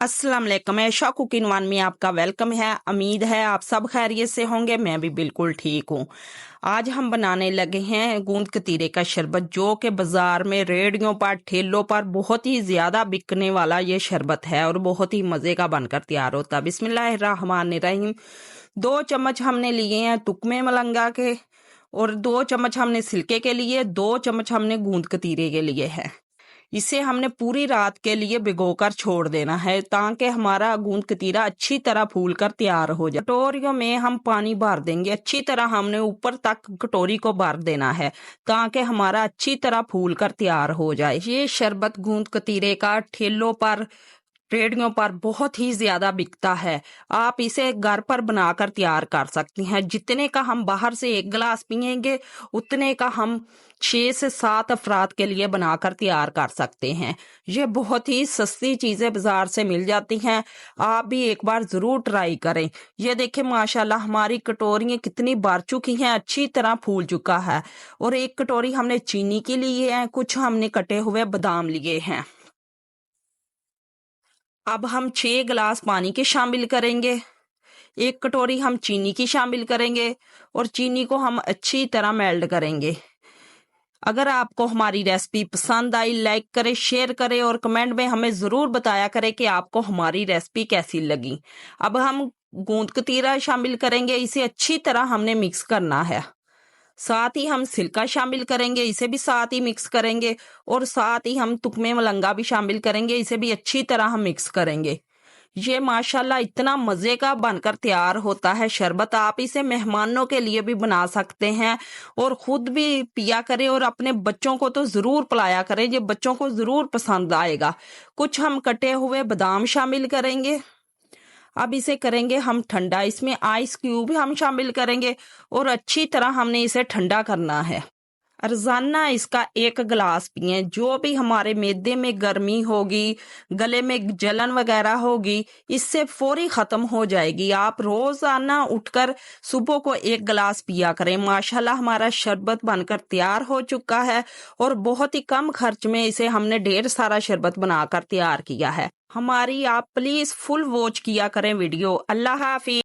अस्सलाम वालेकुम। ऐशा cooking one में आपका वेलकम है। उम्मीद है आप सब खैरियत से होंगे। मैं भी बिल्कुल ठीक हूँ। आज हम बनाने लगे हैं गूंद कतीरे का शरबत, जो कि बाजार में रेहड़ियों पर ठेलों पर बहुत ही ज्यादा बिकने वाला ये शरबत है और बहुत ही मजे का बनकर तैयार होता है। बिस्मिल्लाहिर्रहमानिर्रहीम। 2 चम्मच हमने लिए हैं तुकमे मलंगा के और 2 चम्मच हमने सिल्के के लिए, 2 चम्मच हमने गूंद कतीरे के लिए है। इसे हमने पूरी रात के लिए भिगोकर छोड़ देना है ताकि हमारा गूंद कतीरा अच्छी तरह फूल कर तैयार हो जाए। कटोरियों में हम पानी भर देंगे, अच्छी तरह हमने ऊपर तक कटोरी को भर देना है ताकि हमारा अच्छी तरह फूल कर तैयार हो जाए। ये शरबत गूंद कतीरे का ठेलों पर रेहड़ियों पर बहुत ही ज्यादा बिकता है। आप इसे घर पर बनाकर तैयार कर सकती हैं। जितने का हम बाहर से 1 गिलास पियेंगे उतने का हम 6 से 7 अफराद के लिए बनाकर तैयार कर सकते हैं। ये बहुत ही सस्ती चीजें बाजार से मिल जाती हैं। आप भी एक बार जरूर ट्राई करें। ये देखें माशाल्लाह हमारी कटोरियां कितनी भर चुकी हैं, अच्छी तरह फूल चुका है। और 1 कटोरी हमने चीनी की ली है, कुछ हमने कटे हुए बादाम लिए हैं। अब हम 6 गिलास पानी के शामिल करेंगे, 1 कटोरी हम चीनी की शामिल करेंगे और चीनी को हम अच्छी तरह मेल्ट करेंगे। अगर आपको हमारी रेसिपी पसंद आई, लाइक करें, शेयर करें और कमेंट में हमें जरूर बताया करें कि आपको हमारी रेसिपी कैसी लगी। अब हम गूंद कतीरा शामिल करेंगे, इसे अच्छी तरह हमने मिक्स करना है। साथ ही हम सिरका शामिल करेंगे, इसे भी साथ ही मिक्स करेंगे और साथ ही हम तुकमे मलंगा भी शामिल करेंगे, इसे भी अच्छी तरह हम मिक्स करेंगे। ये माशाल्लाह इतना मजे का बनकर तैयार होता है शरबत। आप इसे मेहमानों के लिए भी बना सकते हैं और खुद भी पिया करें और अपने बच्चों को तो जरूर पिलाया करें, ये बच्चों को जरूर पसंद आएगा। कुछ हम कटे हुए बादाम शामिल करेंगे। अब इसे करेंगे हम ठंडा, इसमें आइस क्यूब हम शामिल करेंगे और अच्छी तरह हमने इसे ठंडा करना है। रोजाना इसका 1 गिलास पिएं। जो भी हमारे मैदे में गर्मी होगी, गले में जलन वगैरह होगी, इससे फौरी खत्म हो जाएगी। आप रोजाना उठकर सुबह को 1 गिलास पिया करें। माशाल्लाह हमारा शरबत बनकर तैयार हो चुका है और बहुत ही कम खर्च में इसे हमने ढेर सारा शरबत बनाकर तैयार किया है। हमारी आप प्लीज फुल वॉच किया करें वीडियो। अल्लाह हाफिज।